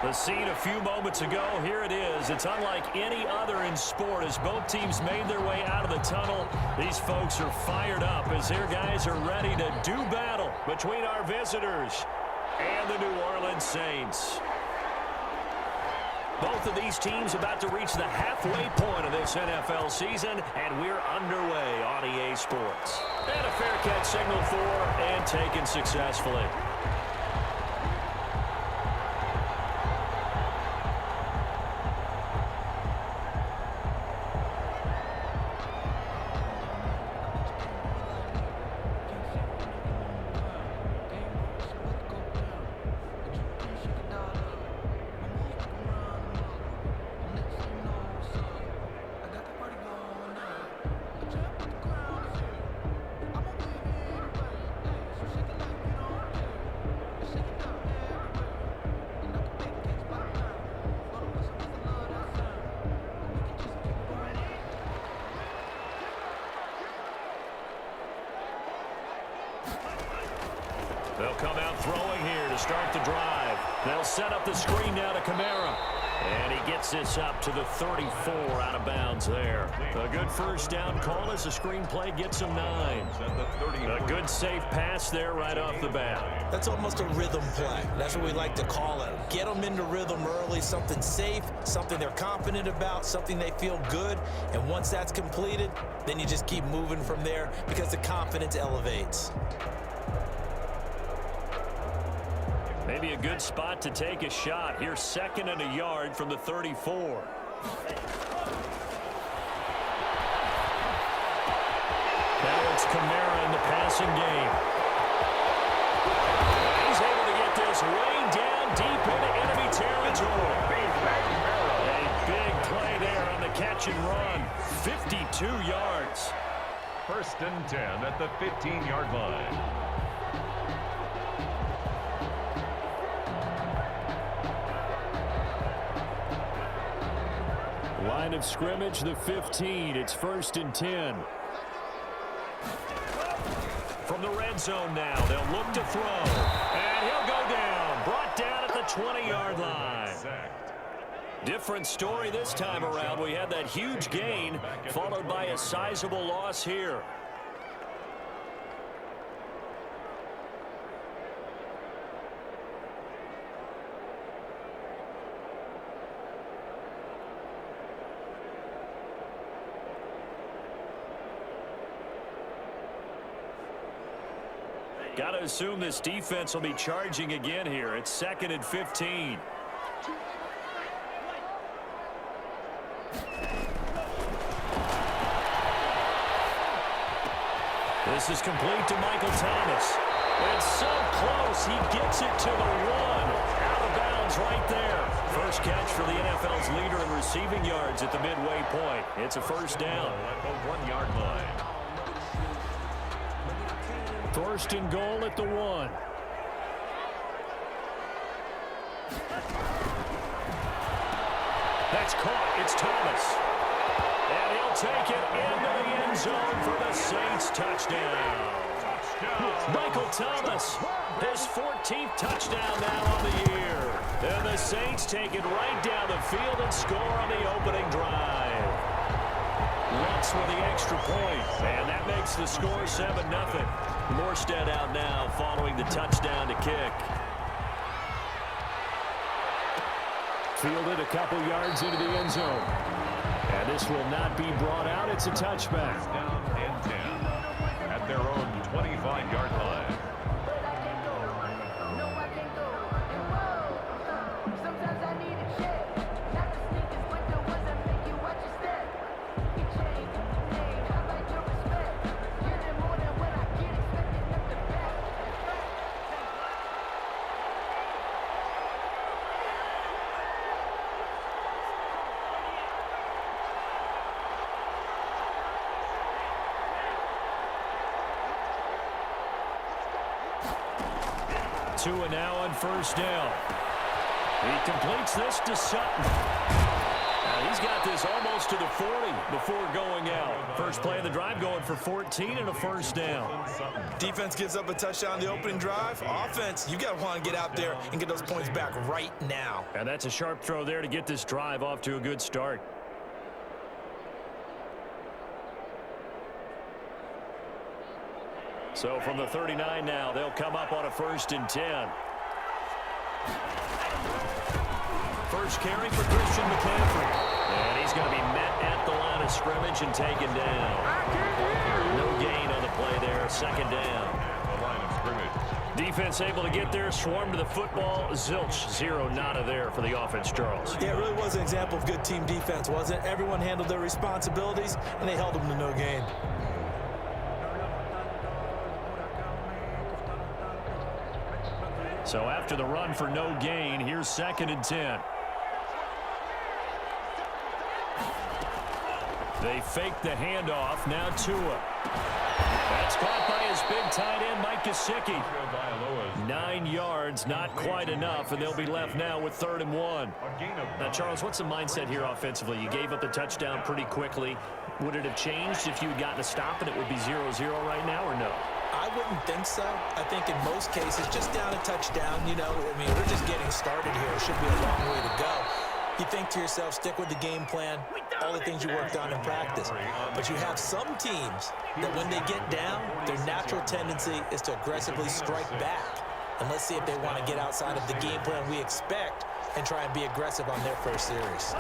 The scene a few moments ago, here it is. It's unlike any other in sport as both teams made their way out of the tunnel. These folks are fired up as their guys are ready to do battle between our visitors and the New Orleans Saints. Both of these teams about to reach the halfway point of this NFL season, and we're underway on EA Sports. And a fair catch signal for and taken successfully. They'll come out throwing here to start the drive. They'll set up the screen now to Kamara. And he gets this up to the 34 out of bounds there. A good first down call as the screenplay gets him 9. A good safe pass there right off the bat. That's almost a rhythm play. That's what we like to call it. Get them into rhythm early, something safe, something they're confident about, something they feel good. And once that's completed, then you just keep moving from there because the confidence elevates. Maybe a good spot to take a shot. Here's 2nd and a yard from the 34. Now it's Kamara in the passing game. He's able to get this way down deep into enemy territory. A big play there on the catch and run. 52 yards. 1st and 10 at the 15-yard line. Line of scrimmage, the 15. It's 1st and 10. From the red zone now, they'll look to throw. And he'll go down. Brought down at the 20-yard line. Different story this time around. We had that huge gain, followed by a sizable loss here. Got to assume this defense will be charging again here. It's 2nd and 15. This is complete to Michael Thomas. It's so close. He gets it to the 1. Out of bounds right there. First catch for the NFL's leader in receiving yards at the midway point. It's a first down. At the 1-yard line. 1st and goal at the 1. That's caught. It's Thomas. And he'll take it into the end zone for the Saints touchdown. Michael Thomas, his 14th touchdown now on the year. And the Saints take it right down the field and score on the opening drive. Lutz with the extra point, and that makes the score 7-0. Morstead out now following the touchdown to kick. Fielded a couple yards into the end zone. And this will not be brought out. It's a touchback. Down and 10 at their own 25-yard line. Tua now on first down. He completes this to Sutton. And He's got this almost to the 40 before going out. First play of the drive going for 14 and a first down. Defense gives up a touchdown the opening drive. Offense, you got to want to get out there and get those points back right now. And that's a sharp throw there to get this drive off to a good start. So from the 39 now, they'll come up on a 1st and 10. First carry for Christian McCaffrey. And he's going to be met at the line of scrimmage and taken down. No gain on the play there. 2nd down. The line of scrimmage. Defense able to get there, swarm to the football. Zilch, 0 nada there for the offense, Charles. Yeah, it really was an example of good team defense, wasn't it? Everyone handled their responsibilities, and they held them to no gain. So after the run for no gain, here's 2nd and 10. They fake the handoff. Now Tua. That's caught by his big tight end, Mike Gesicki. 9 yards, not quite enough, and they'll be left now with 3rd and 1. Now, Charles, what's the mindset here offensively? You gave up the touchdown pretty quickly. Would it have changed if you had gotten a stop and it would be 0-0 right now, or no? I wouldn't think so. I think in most cases, just down a touchdown, you know, I mean, we're just getting started here. It should be a long way to go. You think to yourself, stick with the game plan, all the things you worked on in practice. But you have some teams that when they get down, their natural tendency is to aggressively strike back. And let's see if they want to get outside of the game plan we expect and try and be aggressive on their first series.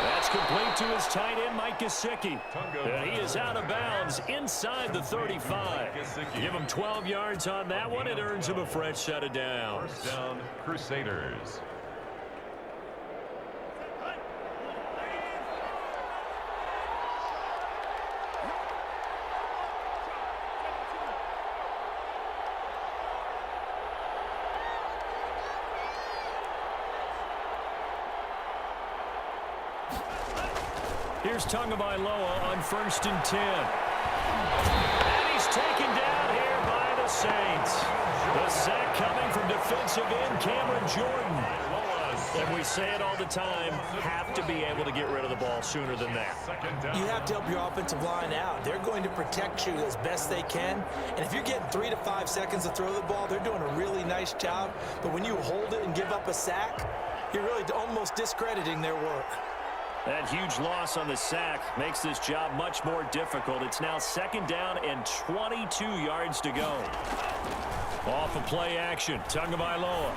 That's complete to his tight end, Mike Gesicki. And he is out of bounds inside the 35. Give him 12 yards on that one. It earns him a fresh set of downs. First down, Crusaders. Here's Tagovailoa on 1st and 10. And he's taken down here by the Saints. The sack coming from defensive end Cameron Jordan. And we say it all the time, have to be able to get rid of the ball sooner than that. You have to help your offensive line out. They're going to protect you as best they can. And if you're getting 3 to 5 seconds to throw the ball, they're doing a really nice job. But when you hold it and give up a sack, you're really almost discrediting their work. That huge loss on the sack makes this job much more difficult. It's now 2nd down and 22 yards to go. Off of play action, Tagovailoa.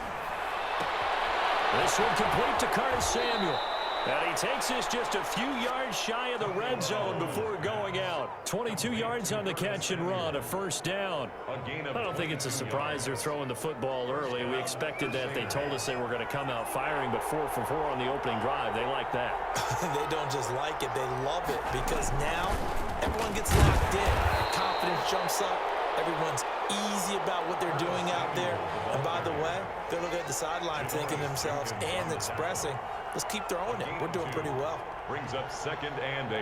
This one complete to Curtis Samuel. And he takes this just a few yards shy of the red zone before going out. 22 yards on the catch and run, a 1st down. I don't think it's a surprise they're throwing the football early. We expected that. They told us they were going to come out firing, but 4 for 4 on the opening drive. They like that. They don't just like it, they love it, because now everyone gets locked in. Confidence jumps up. Everyone's easy about what they're doing out there. And by the way, they're looking at the sideline thinking to themselves and expressing, let's keep throwing it. We're doing pretty well. Brings up 2nd and 8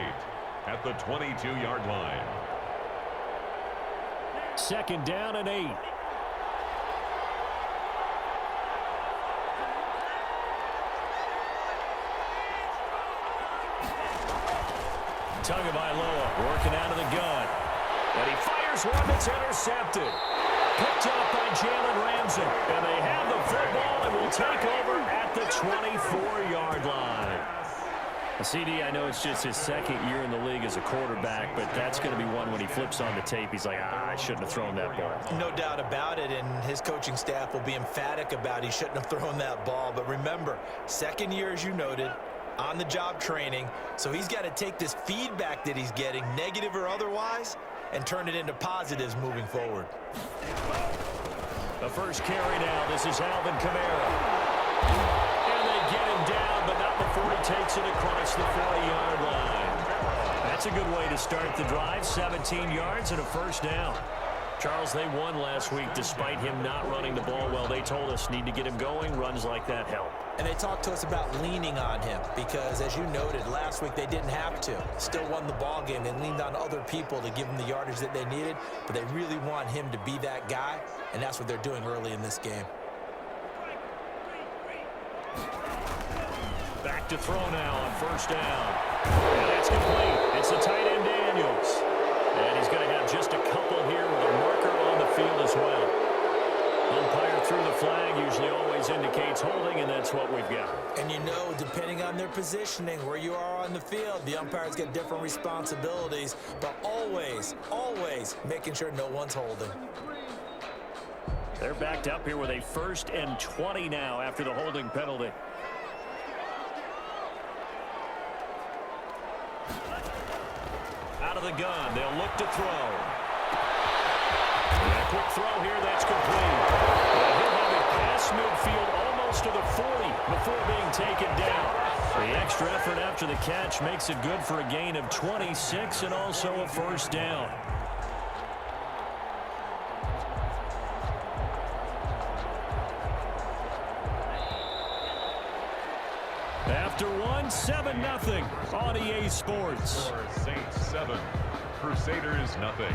at the 22-yard line. 2nd down and 8. Tagovailoa working out of the gun. And he fires one that's intercepted. Picked up by Jalen Ramsey. And they have the football and will take over at the 24-yard line. CD, I know it's just his 2nd year in the league as a quarterback, but that's going to be one when he flips on the tape. He's like, I shouldn't have thrown that ball. No doubt about it, and his coaching staff will be emphatic about he shouldn't have thrown that ball. But remember, 2nd year, as you noted, on-the-job training, so he's got to take this feedback that he's getting, negative or otherwise, and turn it into positives moving forward. The first carry now. This is Alvin Kamara. And they get him down, but not before he takes it across the 40-yard line. That's a good way to start the drive. 17 yards and a 1st down. Charles, they won last week despite him not running the ball well. They told us need to get him going. Runs like that help. And they talked to us about leaning on him because, as you noted, last week they didn't have to. Still won the ball game. They leaned on other people to give them the yardage that they needed, but they really want him to be that guy, and that's what they're doing early in this game. look to throw now on first down. And that's complete. It's the tight end Daniels. And he's going to have just a couple here with a marker on the field as well. Umpire threw the flag, usually always indicates holding, and that's what we've got. And you know, depending on their positioning, where you are on the field, the umpires get different responsibilities, but always, always making sure no one's holding. They're backed up here with a 1st and 20 now after the holding penalty. Out of the gun, they'll look to throw. And a quick throw here, that's complete. And he'll have it past midfield almost to the 40 before being taken down. The extra effort after the catch makes it good for a gain of 26 and also a first down. After 7-0 on EA Sports. For Saints 7, Crusaders nothing.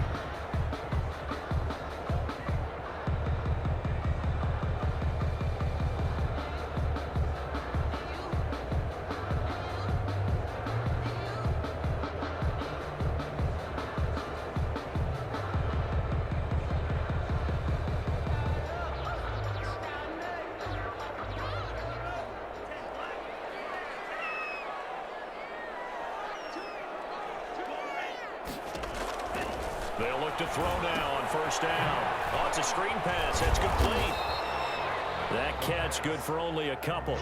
They'll look to throw now on first down. Oh, it's a screen pass. That's complete. That catch good for only a couple.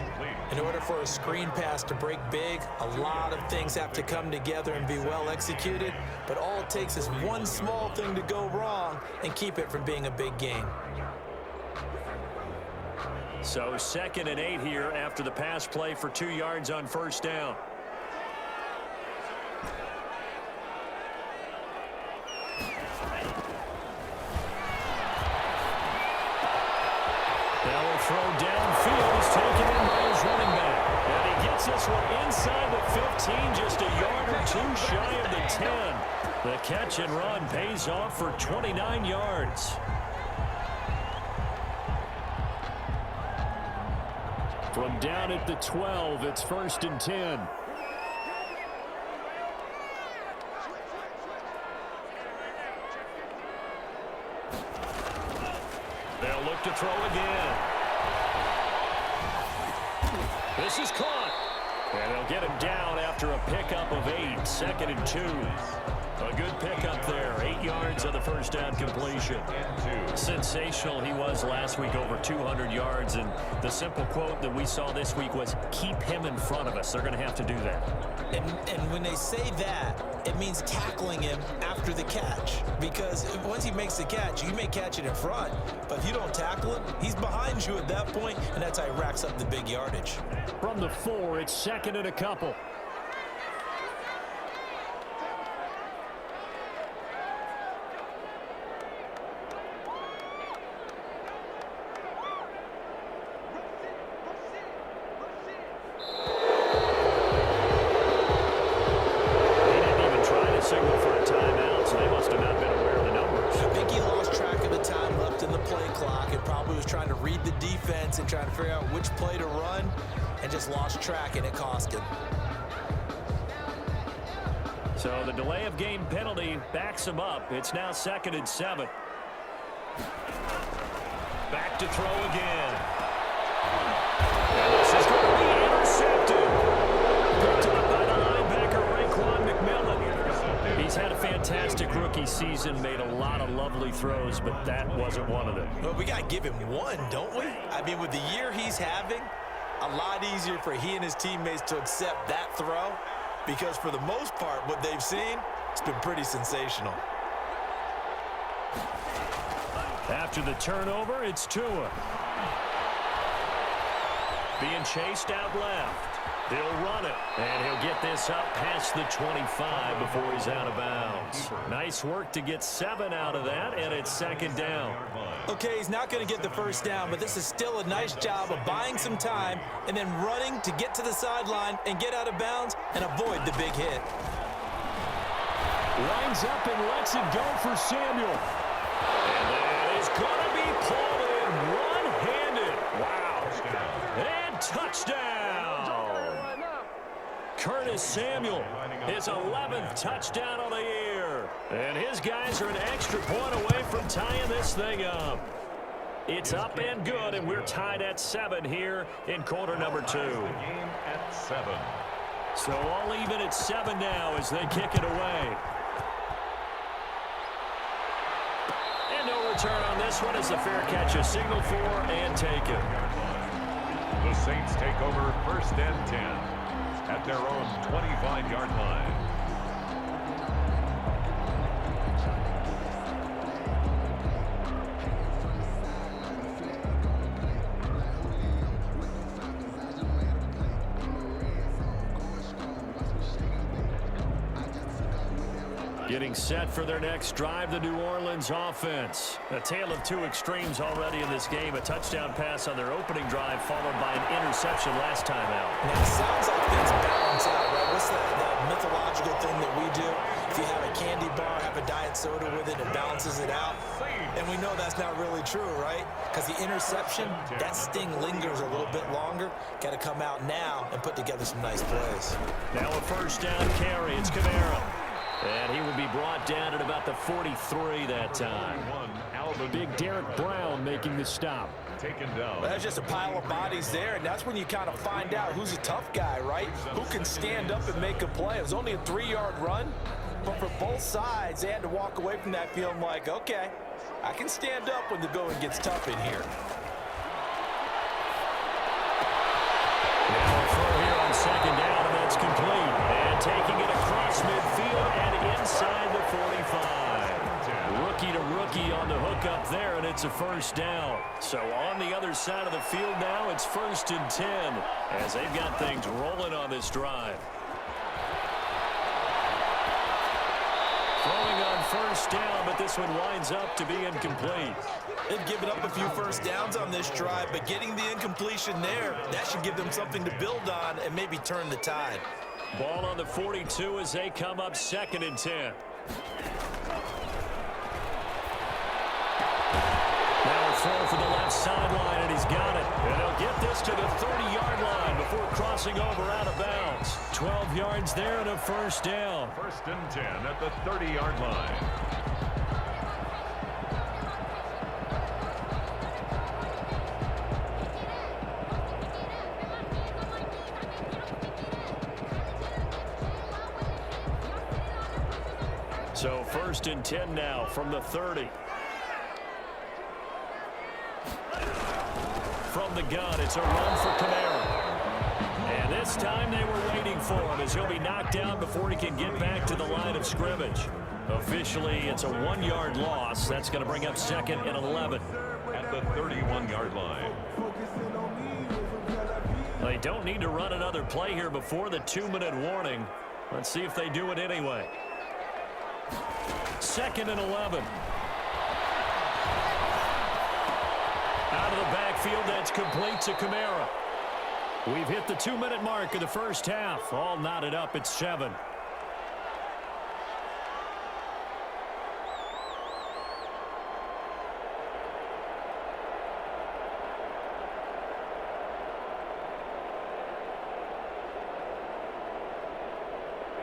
In order for a screen pass to break big, a lot of things have to come together and be well executed, but all it takes is one small thing to go wrong and keep it from being a big gain. So 2nd and 8 here after the pass play for 2 yards on first down. Throw downfield is taken in by his running back. And he gets this one inside the 15, just a yard or 2 shy of the 10. The catch and run pays off for 29 yards. From down at the 12, it's 1st and 10. They'll look to throw again. This is caught. And they'll get him down after a pickup of 8. 2nd and 2. A good pickup there. 8 yards of the first down completion. Sensational he was last week, over 200 yards. And the simple quote that we saw this week was, keep him in front of us. They're going to have to do that. And when they say that, it means tackling him after the catch. Because once he makes the catch, you may catch it in front. But if you don't tackle him, he's behind you at that point, and that's how he racks up the big yardage. From the 4, it's 2nd and a couple. And trying to figure out which play to run, and just lost track, and it cost him. So the delay of game penalty backs him up. It's now 2nd and 7. Back to throw again. And this is going to be intercepted. Picked up by the linebacker, Raekwon McMillan. He's had a fantastic rookie season, made a lot of lovely throws, but that wasn't one of them. Well, we got to give him one, don't we? I mean, with the year he's having, a lot easier for he and his teammates to accept that throw, because for the most part, what they've seen, it's been pretty sensational. After the turnover, it's Tua. Being chased out left. He'll run it, and he'll get this up past the 25 before he's out of bounds. Nice work to get 7 out of that, and it's 2nd down. Okay, he's not going to get the first down, but this is still a nice job of buying some time and then running to get to the sideline and get out of bounds and avoid the big hit. Lines up and lets it go for Samuel. And that is going to be pulled in one-handed. Wow. And touchdown. Curtis Samuel, his 11th touchdown of the year. And his guys are an extra point away from tying this thing up. It's up and good, and we're tied at 7 here in quarter number 2. The game at 7. So all even at 7 now as they kick it away. And no return on this one as the fair catch is signaled for and taken. The Saints take over 1st and 10 at their own 25-yard line. Getting set for their next drive, the New Orleans offense. A tale of two extremes already in this game. A touchdown pass on their opening drive, followed by an interception last time out. Now, it sounds like things balance out, right? What's that mythological thing that we do? If you have a candy bar, have a diet soda with it, it balances it out. And we know that's not really true, right? Because the interception, that sting lingers a little bit longer. Got to come out now and put together some nice plays. Now a first down carry. It's Kamara. And he will be brought down at about the 43 that time. Big Derek Brown making the stop. Taken down. Well, there's just a pile of bodies there, and that's when you kind of find out who's a tough guy, right? Who can stand up and make a play. It was only a 3-yard run, but for both sides, they had to walk away from that feeling like, okay, I can stand up when the going gets tough in here. Now a throw here on second down, and that's complete. And taking it across midfield and inside the 45. Rookie to rookie on the hook up there, and it's a first down. So on the other side of the field now, it's 1st and 10 as they've got things rolling on this drive. Throwing on first down, but this one winds up to be incomplete. They've given up a few first downs on this drive, but getting the incompletion there, that should give them something to build on and maybe turn the tide. Ball on the 42 as they come up 2nd and 10. Now a throw for the left sideline, and he's got it. And he'll get this to the 30-yard line before crossing over out of bounds. 12 yards there and a first down. 1st and 10 at the 30-yard line. So 1st and 10 now from the 30. From the gun, it's a run for Kamara. And this time they were waiting for him as he'll be knocked down before he can get back to the line of scrimmage. Officially, it's a 1-yard loss. That's going to bring up 2nd and 11. At the 31-yard line. They don't need to run another play here before the 2-minute warning. Let's see if they do it anyway. 2nd and 11. Out of the backfield, that's complete to Kamara. We've hit the 2-minute mark of the first half. All knotted up at 7.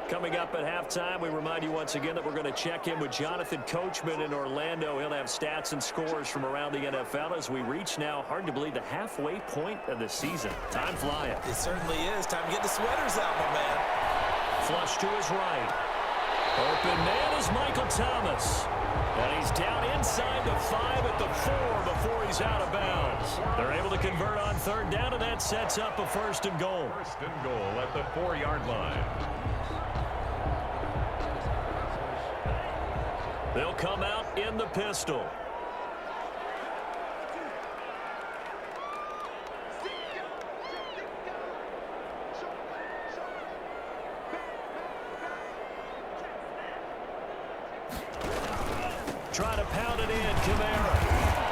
Coming up at halftime, we remind you once again that we're going to check in with Jonathan Coachman in Orlando. He'll have stats and scores from around the NFL as we reach now, hard to believe, the halfway point of the season. Time flying. It certainly is. Time to get the sweaters out, my man. Flush to his right. Open man is Michael Thomas. And he's down inside the 5 at the 4 before he's out of bounds. They're able to convert on 3rd down, and that sets up a 1st and goal. 1st and goal at the 4-yard line. They'll come out in the pistol. Try to pound it in, Kamara.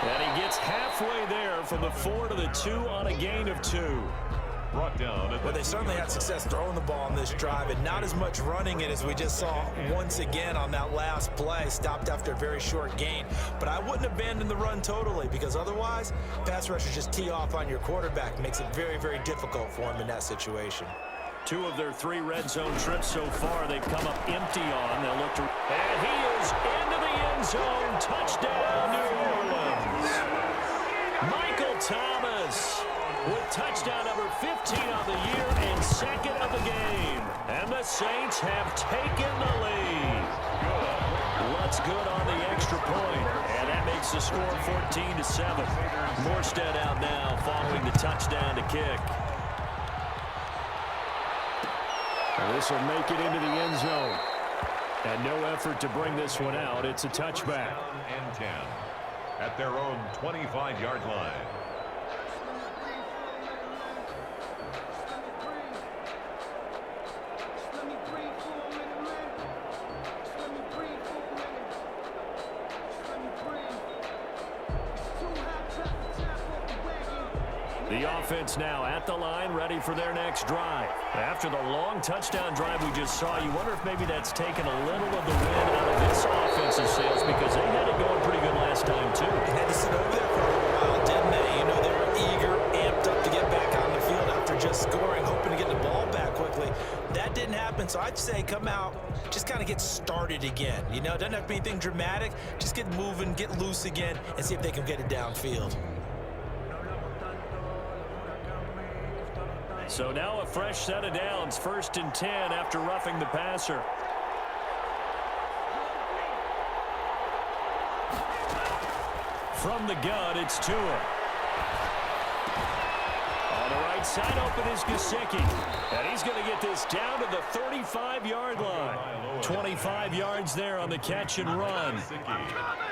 And he gets halfway there from the 4 to the 2 on a gain of 2. Brought down. Well, they certainly had success throwing the ball on this drive, and not as much running it as we just saw once again on that last play. Stopped after a very short gain. But I wouldn't abandon the run totally, because otherwise, pass rushers just tee off on your quarterback. Makes it very, very difficult for him in that situation. 2 of their 3 red zone trips so far, they've come up empty on. They'll look to... And he is into the end zone. Touchdown, New Orleans. Michael Thomas with touchdown number 15 of the year and 2nd of the game. And the Saints have taken the lead. Lutz good on the extra point. And that makes the score 14-7. Morstead out now following the touchdown to kick. This will make it into the end zone. And no effort to bring this one out. It's a touchback. And 10 at their own 25-yard line. The offense now at the line, ready for their next drive. After the long touchdown drive we just saw, you wonder if maybe that's taken a little of the wind out of this offensive sails, because they had it going pretty good last time, too. They had to sit over there for a little while, didn't they? You know, they were eager, amped up to get back on the field after just scoring, hoping to get the ball back quickly. That didn't happen, so I'd say come out, just kind of get started again. You know, it doesn't have to be anything dramatic. Just get moving, get loose again, and see if they can get it downfield. So now a fresh set of downs, 1st and 10 after roughing the passer. From the gun, it's Tua. On the right side, open is Gesicki. And he's going to get this down to the 35-yard line. 25 yards there on the catch and run.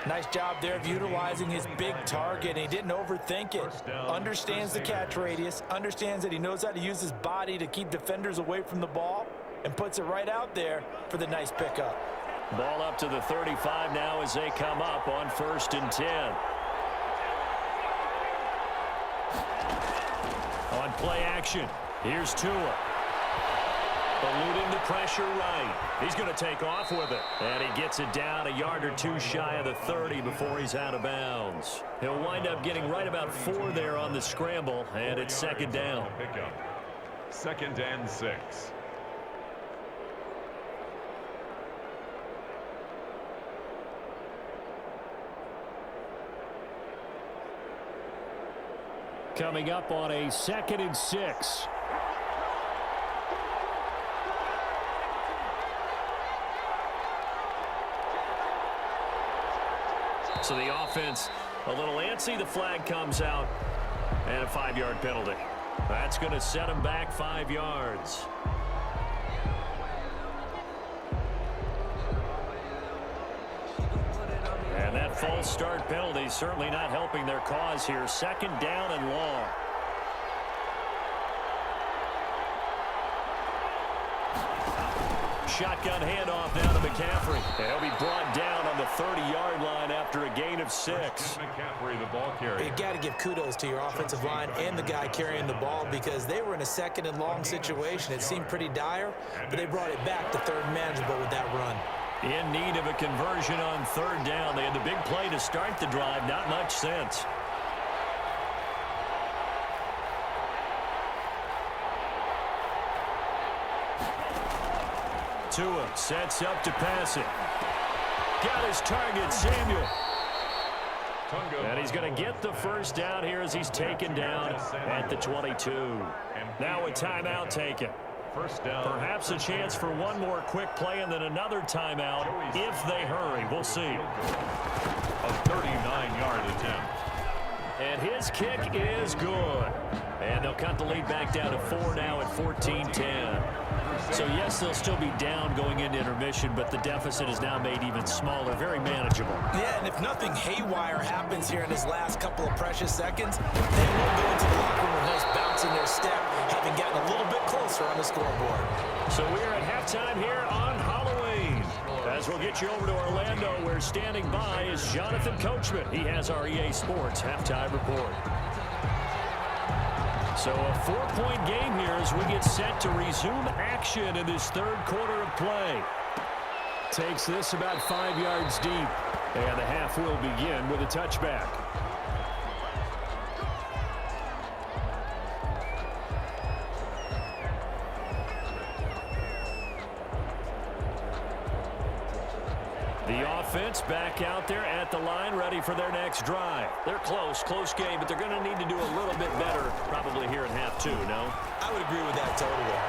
Nice job there of utilizing his big target. He didn't overthink it. Understands the catch radius. Understands that he knows how to use his body to keep defenders away from the ball. And puts it right out there for the nice pickup. Ball up to the 35 now as they come up on 1st and 10. On play action, here's Tua. Eluding the pressure right. He's going to take off with it. And he gets it down a yard or 2 shy of the 30 before he's out of bounds. He'll wind up getting right about 4 there on the scramble, and it's 2nd down. 2nd and 6. Coming up on a 2nd and 6. So the offense a little antsy. The flag comes out, and a 5-yard penalty. That's going to set him back 5 yards. And that false start penalty certainly not helping their cause here. 2nd down and long. Shotgun handoff now to McCaffrey. And he'll be brought down on the 30-yard line after a gain of 6. McCaffrey, the ball carrier. You got to give kudos to your offensive line and the guy carrying the ball, because they were in a 2nd and long situation. It seemed pretty dire, but they brought it back to 3rd manageable with that run. In need of a conversion on 3rd down. They had the big play to start the drive. Not much sense. Tua sets up to pass it. Got his target, Samuel. And he's going to get the 1st down here as he's taken down at the 22. Now a timeout taken. 1st down. Perhaps a chance for one more quick play and then another timeout if they hurry. We'll see. A 39-yard attempt. And his kick is good. And they'll cut the lead back down to 4 now at 14-10. So, yes, they'll still be down going into intermission, but the deficit is now made even smaller, very manageable. Yeah, and if nothing haywire happens here in his last couple of precious seconds, they will go into the locker room with a nice bounce in their step, having gotten a little bit closer on the scoreboard. So we're at halftime here on Halloween. As we'll get you over to Orlando, where standing by is Jonathan Coachman. He has our EA Sports halftime report. So a 4-point game here as we get set to resume action in this 3rd quarter of play. Takes this about 5 yards deep. And the half will begin with a touchback. offense back out there at the line, ready for their next drive. They're close game, but they're going to need to do a little bit better probably here in half two, no? I would agree with that totally.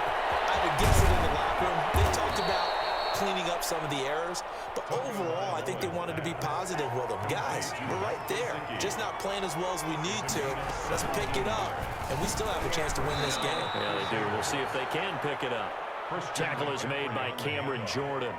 I would guess it in the locker room. They talked about cleaning up some of the errors, but overall, I think they wanted to be positive with them. Guys, we're right there. Just not playing as well as we need to. Let's pick it up, and we still have a chance to win this game. Yeah, they do. We'll see if they can pick it up. Tackle is made by Cameron Jordan.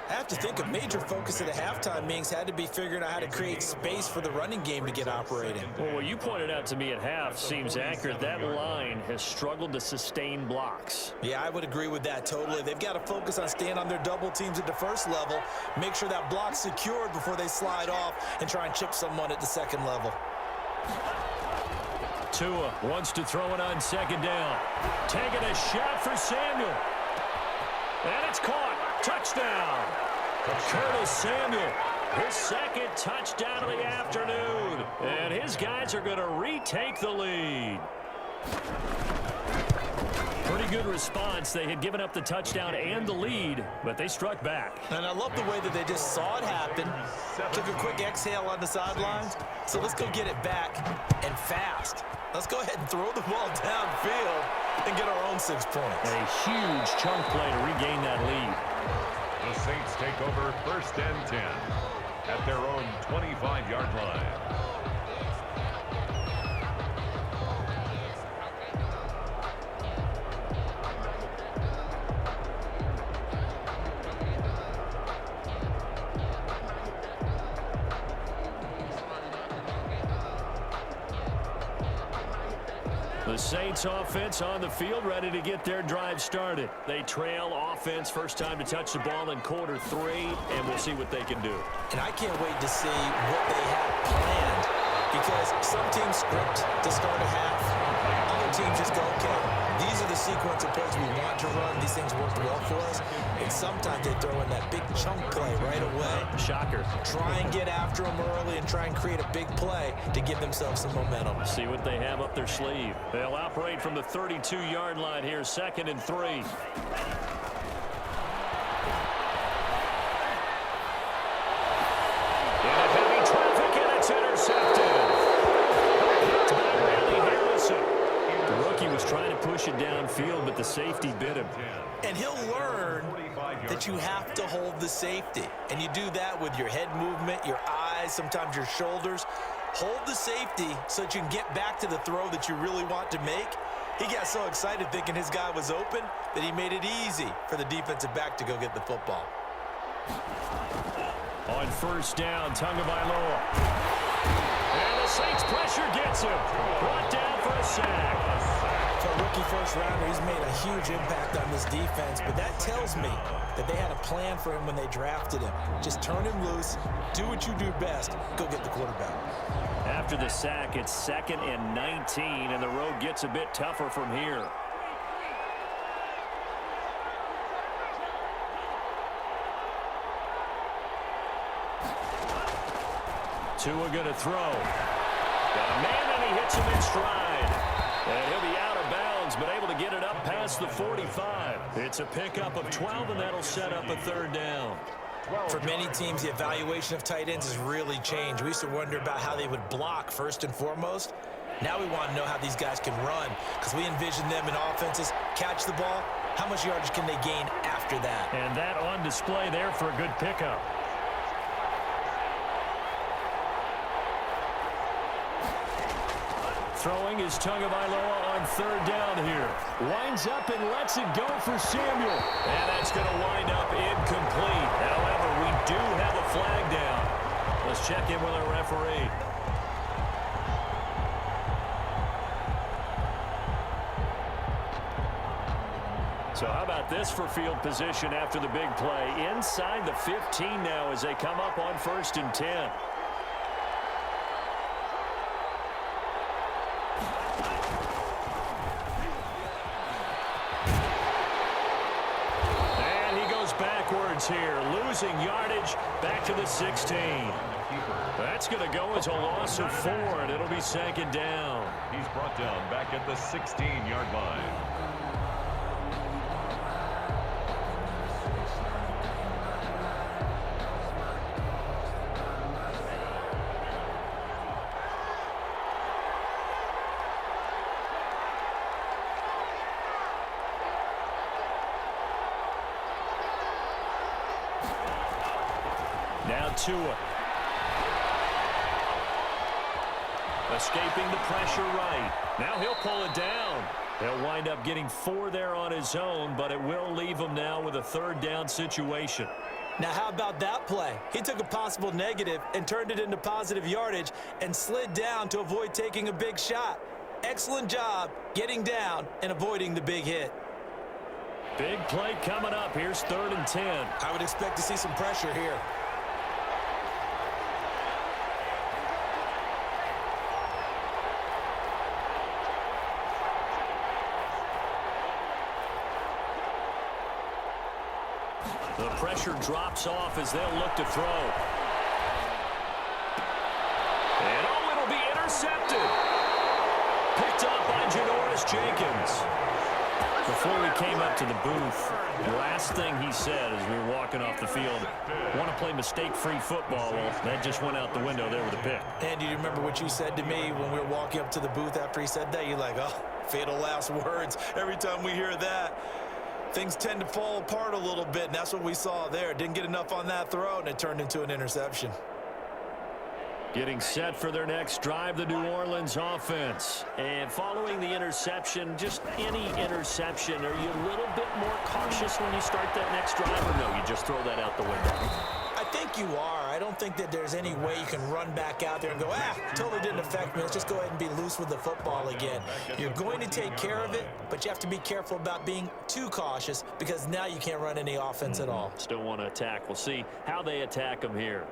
I have to think a major focus of the halftime meetings had to be figuring out how to create space for the running game to get operating. Well, what you pointed out to me at half seems accurate. That line has struggled to sustain blocks. Yeah, I would agree with that totally. They've got to focus on staying on their double teams at the first level, make sure that block's secured before they slide off and try and chip someone at the second level. Tua wants to throw it on second down. Taking a shot for Samuel. And it's caught. Touchdown. Curtis Samuel, his second touchdown of the afternoon. And his guys are going to retake the lead. Pretty good response. They had given up the touchdown and the lead, but they struck back. And I love the way that they just saw it happen, took a quick exhale on the sidelines. So let's go get it back, and fast. Let's go ahead and throw the ball downfield and get our own 6 points. A huge chunk play to regain that lead. The Saints take over 1st and 10 at their own 25-yard line. The Saints offense on the field, ready to get their drive started. They trail offense, first time to touch the ball in quarter 3, and we'll see what they can do. And I can't wait to see what they have planned, because some teams script to start a half. Other teams just go, okay, these are the sequence of plays we want to run. These things worked well for us. And sometimes they throw in that big chunk play right away. Shocker. Try and get after them early and try and create a big play to give themselves some momentum. See what they have up their sleeve. They'll operate from the 32-yard line here, 2nd and 3. Into heavy traffic, and it's intercepted. The rookie was trying to push it downfield, but the safety bit him. And he'll learn that you have to hold the safety. And you do that with your head movement, your eyes, sometimes your shoulders. Hold the safety so that you can get back to the throw that you really want to make. He got so excited thinking his guy was open that he made it easy for the defensive back to go get the football. On 1st down, Tagovailoa. And the Saints pressure gets him. Brought down for a sack. For a rookie first rounder, he's made a huge impact on this defense, but that tells me that they had a plan for him when they drafted him. Just turn him loose, do what you do best, go get the quarterback. After the sack, it's 2nd and 19, and the road gets a bit tougher from here. Tua going to throw. Got a man, and he hits him in stride. And he'll be out of bounds, but able to get it up past the 45. It's a pickup of 12, and that'll set up a 3rd down. For many teams, the evaluation of tight ends has really changed. We used to wonder about how they would block first and foremost. Now we want to know how these guys can run, because we envision them in offenses catch the ball. How much yardage can they gain after that? And that on display there for a good pickup. Throwing is Tagovailoa on 3rd down here. Winds up and lets it go for Samuel. And that's going to wind up incomplete. However, we do have a flag down. Let's check in with our referee. So how about this for field position after the big play? Inside the 15 now as they come up on 1st and 10. Here, losing yardage back to the 16. That's going to go as a loss of 4, and it'll be 2nd down. He's brought down back at the 16-yard line. to him. Escaping the pressure right. Now he'll pull it down. He'll wind up getting 4 there on his own, but it will leave him now with a 3rd down situation. Now, how about that play? He took a possible negative and turned it into positive yardage and slid down to avoid taking a big shot. Excellent job getting down and avoiding the big hit. Big play coming up. Here's 3rd and 10. I would expect to see some pressure here. The pressure drops off as they'll look to throw. And it'll be intercepted. Picked up by Janoris Jenkins. Before we came up to the booth, the last thing he said as we were walking off the field, want to play mistake-free football. Well, that just went out the window there with a pick. And do you remember what you said to me when we were walking up to the booth after he said that? You're like, oh, fatal last words. Every time we hear that, things tend to fall apart a little bit, and that's what we saw there. Didn't get enough on that throw, and it turned into an interception. Getting set for their next drive, the New Orleans offense. And following the interception, just any interception, are you a little bit more cautious when you start that next drive, or no, you just throw that out the window? I think you are. I don't think that there's any way you can run back out there and go, totally didn't affect me. Let's just go ahead and be loose with the football again. You're going to take care of it, but you have to be careful about being too cautious because now you can't run any offense at all. Still want to attack. We'll see how they attack them here.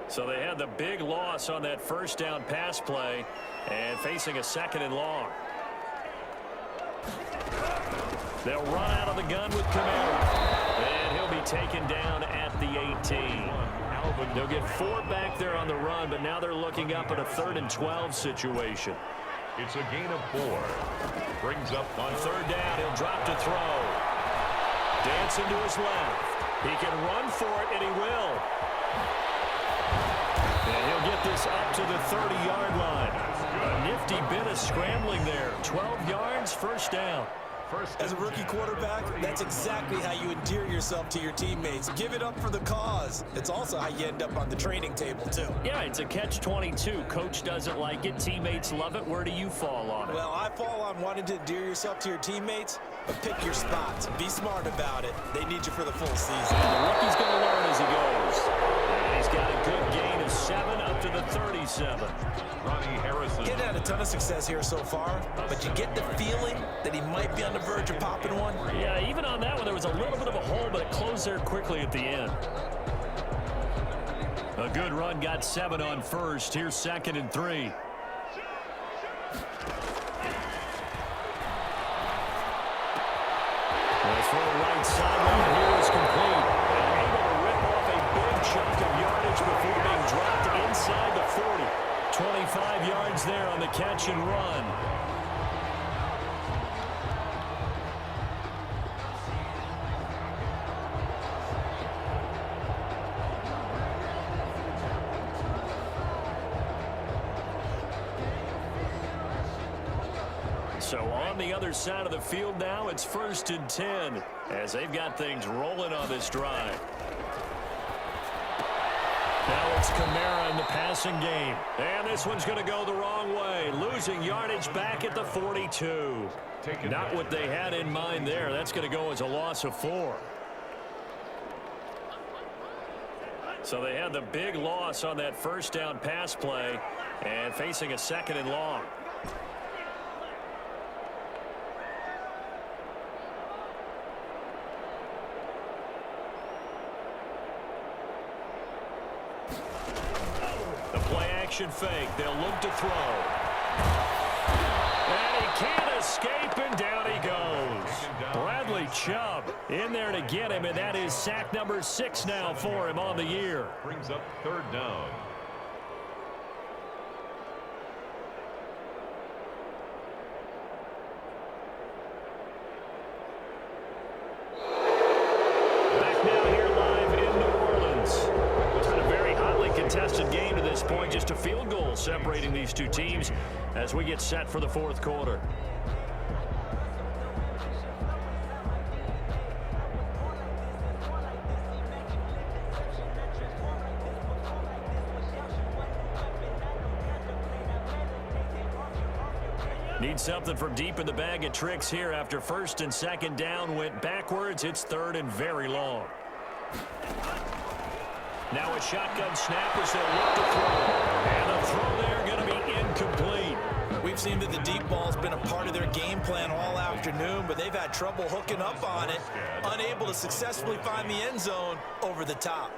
So they had the big loss on that 1st down pass play and facing a 2nd and long. They'll run out of the gun with Kamara. And he'll be taken down at the 18. They'll get 4 back there on the run, but now they're looking up at a 3rd and 12 situation. It's a gain of 4. Brings up on 3rd down, he'll drop to throw. Dancing to his left. He can run for it, and he will. And he'll get this up to the 30-yard line. A nifty bit of scrambling there. 12 yards, 1st down. As a rookie quarterback, that's exactly how you endear yourself to your teammates. Give it up for the cause. It's also how you end up on the training table, too. Yeah, it's a catch-22. Coach doesn't like it. Teammates love it. Where do you fall on it? Well, I fall on wanting to endear yourself to your teammates, but pick your spots. Be smart about it. They need you for the full season. And the rookie's going to learn as he goes. And he's got a good gain of 7 up to the 37. Ronnie Harrison. Getting had a ton of success here so far, but you get the feeling that he might be on the verge of popping one. Yeah, even on that one, there was a little bit of a hole, but it closed there quickly at the end. A good run, got 7 on 1st. Here's 2nd and 3. As for the right sideline, here is complete. And able to rip off a big chunk of yardage before being dropped inside the 40. 25 yards there on the catch and run. So on the other side of the field now, it's 1st and 10 as they've got things rolling on this drive. Now it's Kamara in the passing game. And this one's going to go the wrong way. Losing yardage back at the 42. Not what they had in mind there. That's going to go as a loss of 4. So they had the big loss on that 1st down pass play and facing a 2nd and long. Fake. They'll look to throw. And he can't escape, and down he goes. Bradley Chubb in there to get him, and that is sack number 6 now for him on the year. Brings up 3rd down. Back now here live in New Orleans. It's been a very hotly contested game to this point, just a field goal separating these two teams as we get set for the fourth quarter. Need something from deep in the bag of tricks here after first and second down went backwards. It's third and very long. Now a shotgun snap as they look to throw. And the throw there going to be incomplete. We've seen that the deep ball's been a part of their game plan all afternoon, but they've had trouble hooking up on it, unable to successfully find the end zone over the top.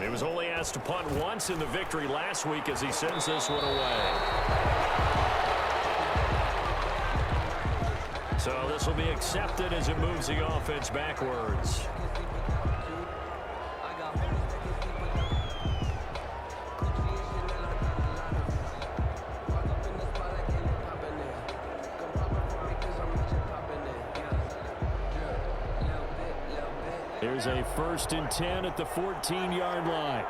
He was only asked to punt once in the victory last week as he sends this one away. So this will be accepted as it moves the offense backwards. Here's a 1st and 10 at the 14-yard line.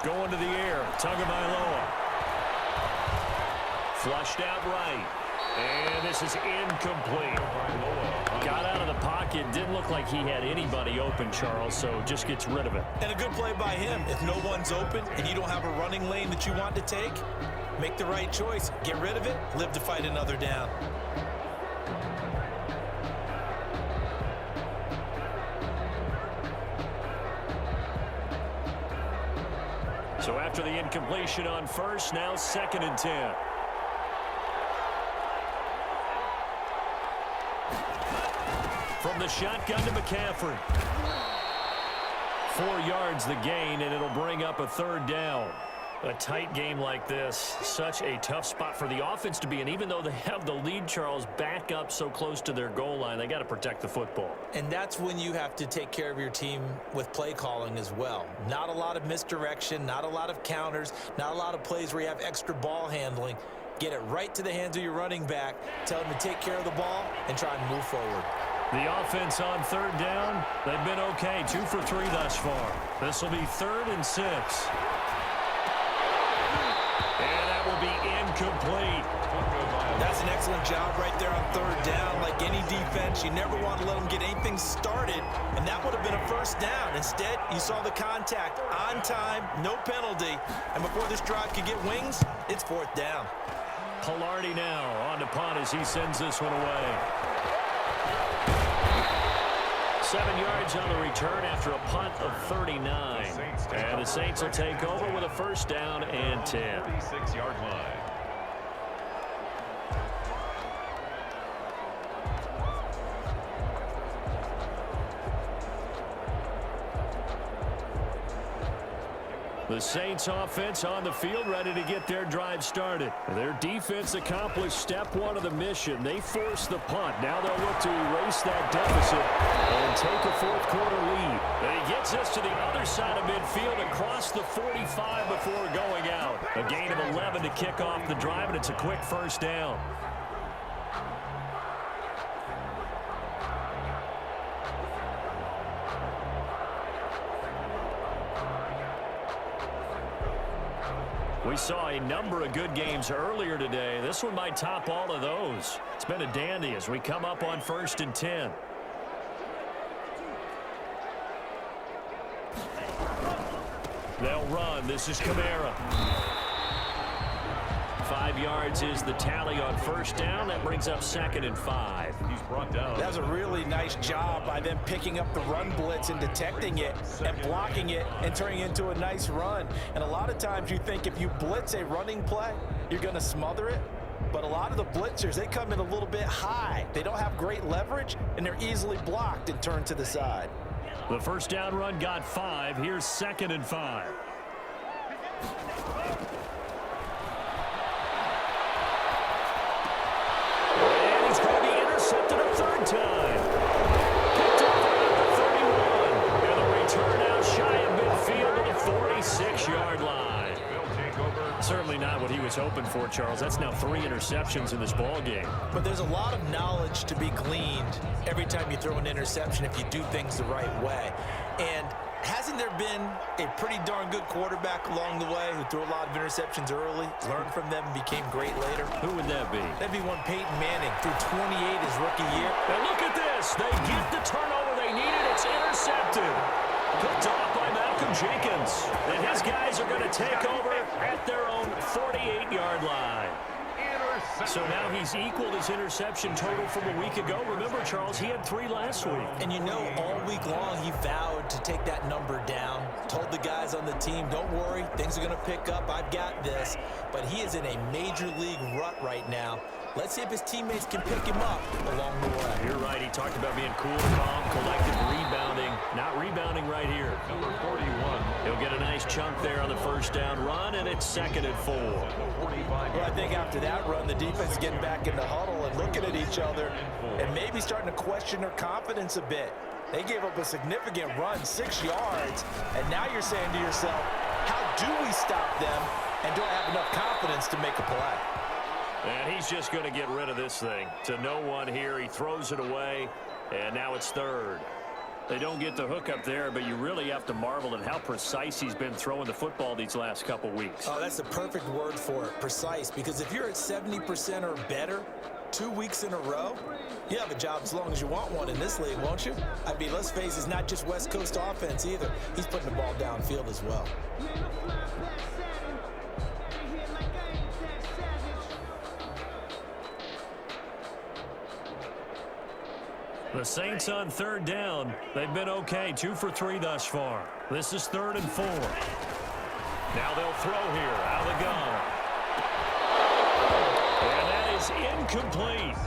Going to the air, Tagovailoa. Flushed out right. And this is incomplete. Got out of the pocket. Didn't look like he had anybody open, Charles, so just gets rid of it. And a good play by him. If no one's open and you don't have a running lane that you want to take, make the right choice. Get rid of it. Live to fight another down. So after the incompletion on first, now 2nd and 10. From the shotgun to McCaffrey. 4 yards the gain, and it'll bring up a 3rd down. A tight game like this, such a tough spot for the offense to be in. Even though they have the lead, Charles, back up so close to their goal line, they got to protect the football. And that's when you have to take care of your team with play calling as well. Not a lot of misdirection, not a lot of counters, not a lot of plays where you have extra ball handling. Get it right to the hands of your running back, tell him to take care of the ball, and try and move forward. The offense on 3rd down, they've been okay, 2 for 3 thus far. This will be 3rd and 6. And that will be incomplete. That's an excellent job right there on 3rd down. Like any defense, you never want to let them get anything started, and that would have been a 1st down. Instead, you saw the contact on time, no penalty, and before this drive could get wings, it's 4th down. Pilardi now on to punt as he sends this one away. 7 yards on the return after a punt of 39. And the Saints will take over with a 1st down and 10. 36-yard line. The Saints offense on the field ready to get their drive started. Their defense accomplished step 1 of the mission. They forced the punt. Now they'll look to erase that deficit and take a 4th quarter lead. And he gets us to the other side of midfield across the 45 before going out. A gain of 11 to kick off the drive, and it's a quick 1st down. We saw a number of good games earlier today. This one might top all of those. It's been a dandy as we come up on 1st and 10. They'll run. This is Kamara. 5 yards is the tally on 1st down. That brings up 2nd and 5. He's brought down. That was a really nice job by them picking up the run blitz and detecting it and blocking it and turning it into a nice run. And a lot of times you think if you blitz a running play, you're going to smother it. But a lot of the blitzers, they come in a little bit high. They don't have great leverage, and they're easily blocked and turned to the side. The 1st down run got 5. Here's 2nd and 5. And he's going to be intercepted a 3rd time. Picked up around the 31. And the return out shy of midfield to the 46-yard line. They'll take over was hoping for, Charles. That's now 3 interceptions in this ball game. But there's a lot of knowledge to be gleaned every time you throw an interception if you do things the right way. And hasn't there been a pretty darn good quarterback along the way who threw a lot of interceptions early, learned from them, and became great later? Who would that be? That'd be one Peyton Manning, threw 28 his rookie year. And look at this. They get the turnover they needed. It's intercepted. Picked off by Malcolm Jenkins. And his guys are going to take over at their own 48-yard line. So now he's equaled his interception total from a week ago. Remember, Charles, he had 3 last week. And you know, all week long he vowed to take that number down, told the guys on the team, don't worry, things are going to pick up, I've got this. But he is in a major league rut right now. Let's see if his teammates can pick him up along the way. You're right. He talked about being cool, calm, collected, rebounding. Not rebounding right here. Number 41. He'll get a nice chunk there on the first down run, and it's 2nd and 4. Well, I think after that run, the defense is getting back in the huddle and looking at each other and maybe starting to question their confidence a bit. They gave up a significant run, 6 yards, and now you're saying to yourself, how do we stop them, and do I have enough confidence to make a play? And he's just going to get rid of this thing. To no one here. He throws it away, and now it's 3rd. They don't get the hook up there, but you really have to marvel at how precise he's been throwing the football these last couple weeks. Oh, that's the perfect word for it, precise, because if you're at 70% or better 2 weeks in a row, you have a job as long as you want one in this league, won't you? I mean, let's face it, it's not just West Coast offense either. He's putting the ball downfield as well. The Saints on 3rd down. They've been okay, 2 for 3 thus far. This is 3rd and 4. Now they'll throw here out of the gun. And that is incomplete.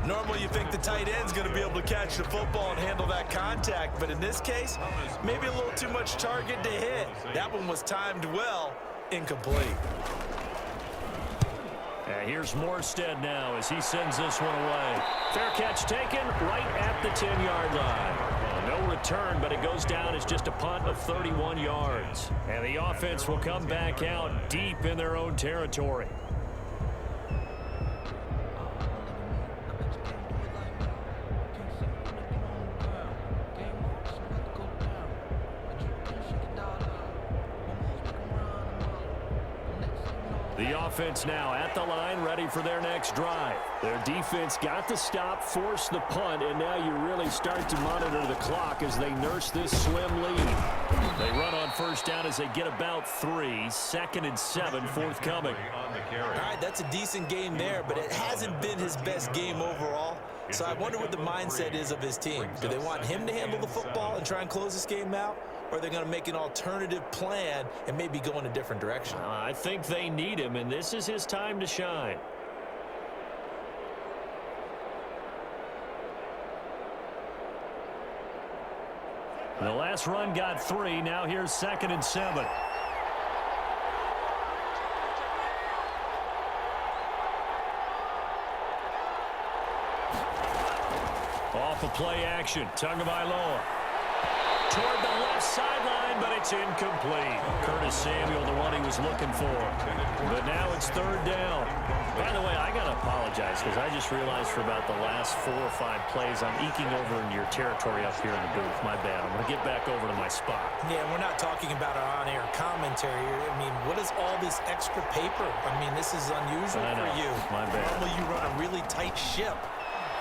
Normally you think the tight end's going to be able to catch the football and handle that contact, but in this case, maybe a little too much target to hit. That one was timed well, incomplete. Here's Morstead now as he sends this one away. Fair catch taken right at the 10-yard line. No return, but it goes down as just a punt of 31 yards. And the offense will come back out deep in their own territory. The offense now at the line, ready for their next drive. Their defense got the stop, forced the punt, and now you really start to monitor the clock as they nurse this slim lead. They run on first down as they get about 3. 2nd and 7 forthcoming. All right, that's a decent game there, but it hasn't been his best game overall. So I wonder what the mindset is of his team. Do they want him to handle the football and try and close this game out? Or are they going to make an alternative plan and maybe go in a different direction? I think they need him, and this is his time to shine. The last run got 3. Now here's 2nd and 7. Off of play action. Tagovailoa. Toward the left sideline, but it's incomplete. Curtis Samuel, the one he was looking for. But now it's 3rd down. By the way, I got to apologize because I just realized for about the last 4 or 5 plays, I'm eking over into your territory up here in the booth. My bad. I'm going to get back over to my spot. Yeah, we're not talking about our on-air commentary. I mean, what is all this extra paper? I mean, this is unusual for you. My bad. Normally you run a really tight ship.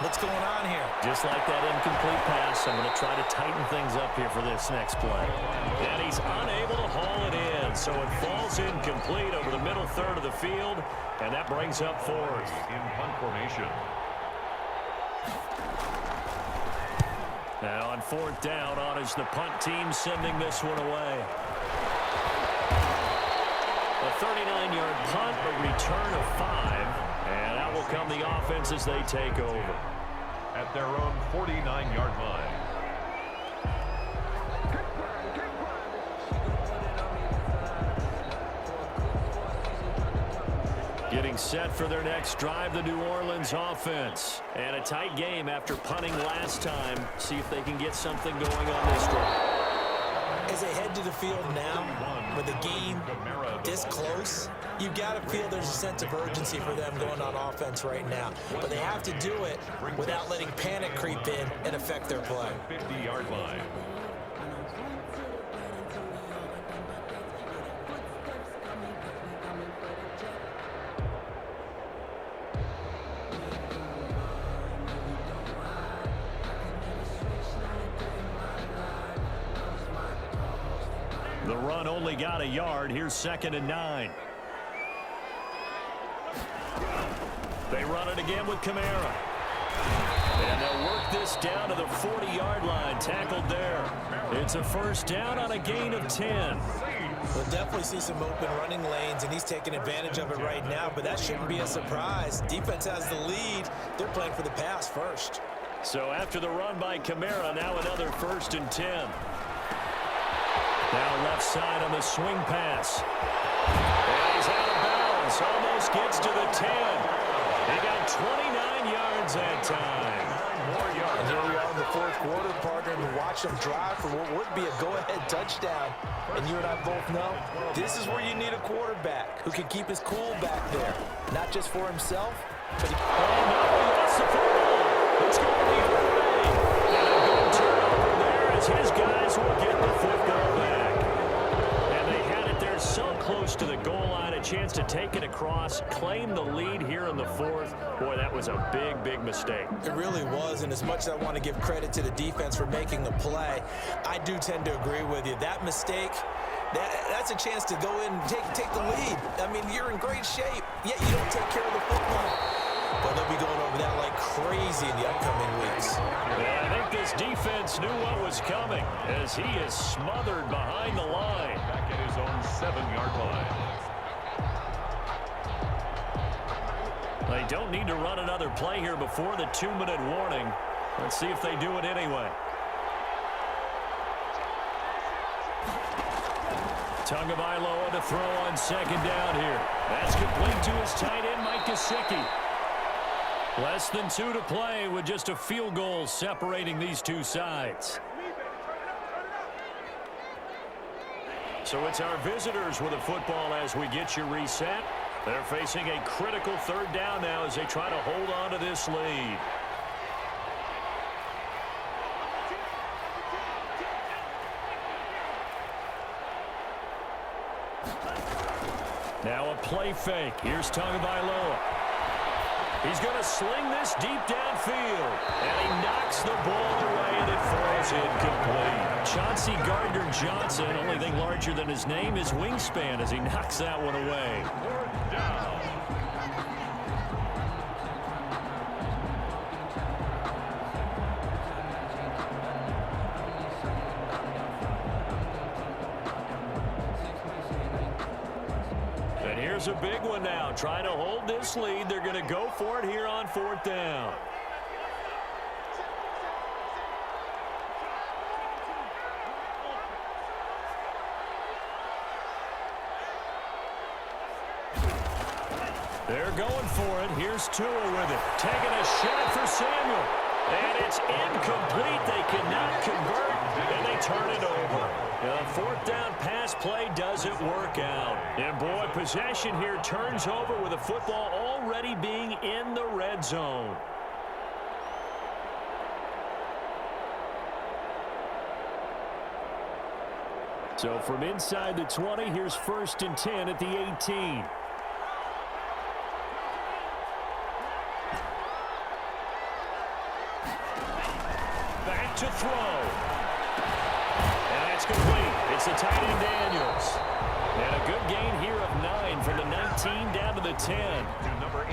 What's going on here? Just like that incomplete pass, I'm going to try to tighten things up here for this next play. And he's unable to haul it in, so it falls incomplete over the middle 3rd of the field, and that brings up 4th. In punt formation. Now on 4th down, on is the punt team sending this one away. A 39-yard punt, a return of 5. And out will come the offense as they take over. At their own 49-yard line. Getting set for their next drive, the New Orleans offense. And a tight game after punting last time. See if they can get something going on this drive. As they head to the field now, with the game this close, you've got to feel there's a sense of urgency for them going on offense right now. But they have to do it without letting panic creep in and affect their play. 50-yard line. The run only got a yard. Here's 2nd and 9. They run it again with Kamara. And they'll work this down to the 40-yard line. Tackled there. It's a first down on a gain of 10. We'll definitely see some open running lanes, and he's taking advantage of it right now, but that shouldn't be a surprise. Defense has the lead. They're playing for the pass first. So after the run by Kamara, now another 1st and 10. Now left side on the swing pass. And he's out of bounds. Almost gets to the 10. He got 29 yards that time. And here we are in the 4th quarter, partner, and watch them drive for what would be a go-ahead touchdown. And you and I both know this is where you need a quarterback who can keep his cool back there. Not just for himself, but he... Oh, no, he lost the football. It's going the other way. And a good turnover there as his guys will get the football back. And they had it there so close to the goal line, a chance to take it across, claim the lead here in the 4th. Boy, that was a big, big mistake. It really was, and as much as I want to give credit to the defense for making the play, I do tend to agree with you. That mistake, that's a chance to go in and take the lead. I mean, you're in great shape, yet you don't take care of the football. But they'll be going over that like crazy in the upcoming weeks. Yeah, I think this defense knew what was coming as he is smothered behind the line. Back at his own 7-yard line. They don't need to run another play here before the 2-minute warning. Let's see if they do it anyway. Tagovailoa to throw on 2nd down here. That's complete to his tight end, Mike Gesicki. Less than 2 to play with just a field goal separating these two sides. So it's our visitors with the football as we get you reset. They're facing a critical 3rd down now as they try to hold on to this lead. Now a play fake. Here's Tagovailoa. He's going to sling this deep downfield. And he knocks the ball away, and it falls incomplete. Chauncey Gardner-Johnson, only thing larger than his name is wingspan as he knocks that one away. 4th down. And here's a big one now. Trying to hold this lead. They're going to go for it here on 4th down. They're going for it. Here's Tua with it. Taking a shot for Samuel. And it's incomplete. They cannot convert, and they turn it over. The 4th down pass play doesn't work out. And, boy, possession here turns over with the football already being in the red zone. So from inside the 20, here's 1st and 10 at the 18. Back to throw. And that's complete. It's the tight end Daniels. And a good gain here of 9 from the 19 down to the 10.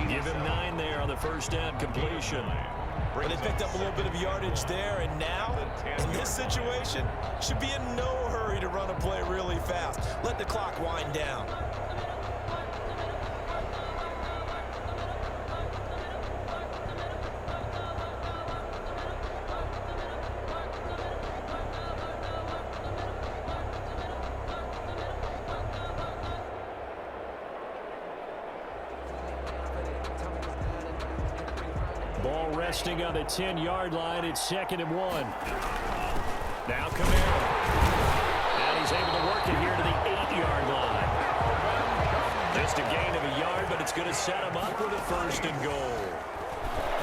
Give him 9 there on the 1st down completion. But they picked up a little bit of yardage there, and now, in this situation, should be in no hurry to run a play really fast. Let the clock wind down. Ball resting on the 10-yard line. It's 2nd and 1. Now Kamara. And He's able to work it here to the 8-yard line. Just a gain of a yard, but it's going to set him up with a 1st and goal.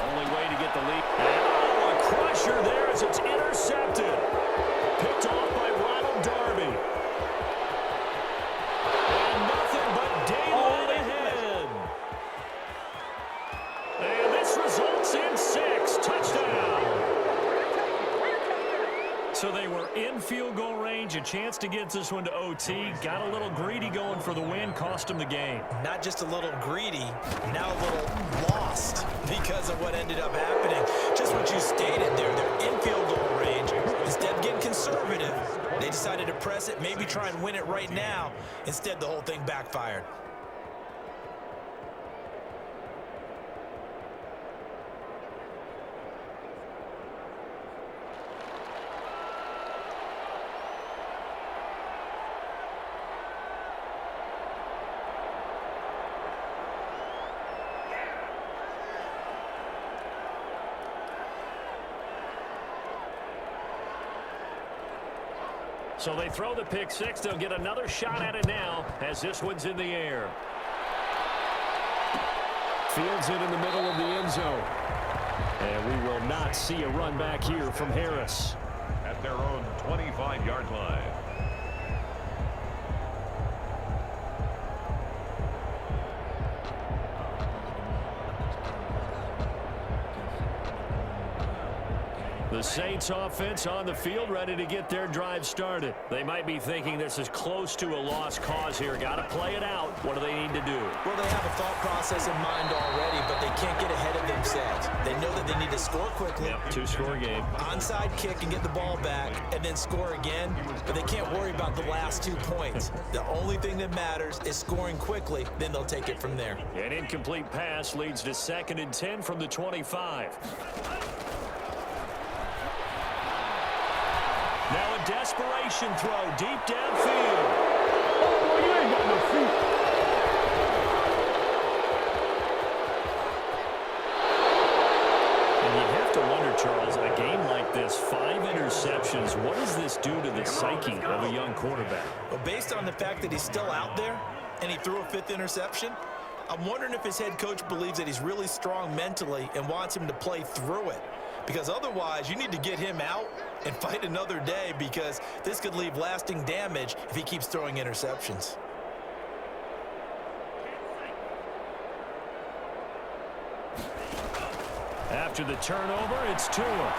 Only way to get the lead. Oh, a crusher there as it's intercepted. Picked off by Ronald Darby. And nothing but daylight ahead. And this results in 6. Touchdown. So they were in field goal range, a chance to get this one to OT. Got a little greedy going for the win, cost them the game. Not just a little greedy, now a little lost because of what ended up happening. Just what you stated there, they're in field goal range. Instead of getting conservative, they decided to press it, maybe try and win it right now. Instead, the whole thing backfired. So they throw the pick 6. They'll get another shot at it now as this one's in the air. Fields it in the middle of the end zone. And we will not see a run back here from Harris. At their own 25-yard line. The Saints offense on the field, ready to get their drive started. They might be thinking this is close to a lost cause here. Got to play it out. What do they need to do? Well, they have a thought process in mind already, but they can't get ahead of themselves. They know that they need to score quickly. Yep, 2-score game. Onside kick and get the ball back and then score again, but they can't worry about the last 2 points. The only thing that matters is scoring quickly, then they'll take it from there. An incomplete pass leads to 2nd and 10 from the 25. Now a desperation throw deep downfield. Oh, you ain't got no feet. And you have to wonder, Charles, a game like this, 5 interceptions, what does this do to the psyche of a young quarterback? Well, based on the fact that he's still out there and he threw a 5th interception, I'm wondering if his head coach believes that he's really strong mentally and wants him to play through it. Because otherwise, you need to get him out and fight another day, because this could leave lasting damage if he keeps throwing interceptions. After the turnover, it's Tua.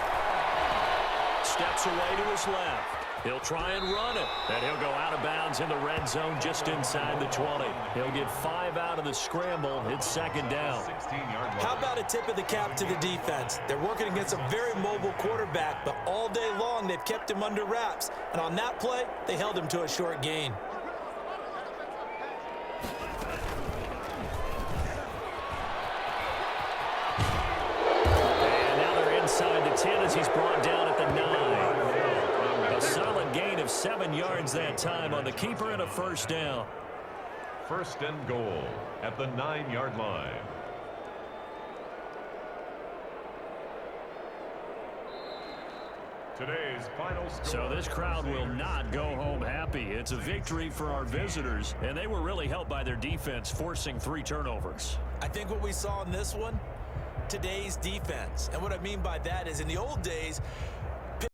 Steps away to his left. He'll try and run it. And he'll go out of bounds in the red zone just inside the 20. He'll get 5 out of the scramble. It's 2nd down. How about a tip of the cap to the defense? They're working against a very mobile quarterback, but all day long they've kept him under wraps. And on that play, they held him to a short gain. And now they're inside the 10 as he's brought down at the 9. A solid gain of 7 yards that time on the keeper and a 1st down. 1st and goal at the 9-yard line. Today's final score. So this crowd will not go home happy. It's a victory for our visitors, and they were really helped by their defense, forcing 3 turnovers. I think what we saw in this one, today's defense. And what I mean by that is, in the old days,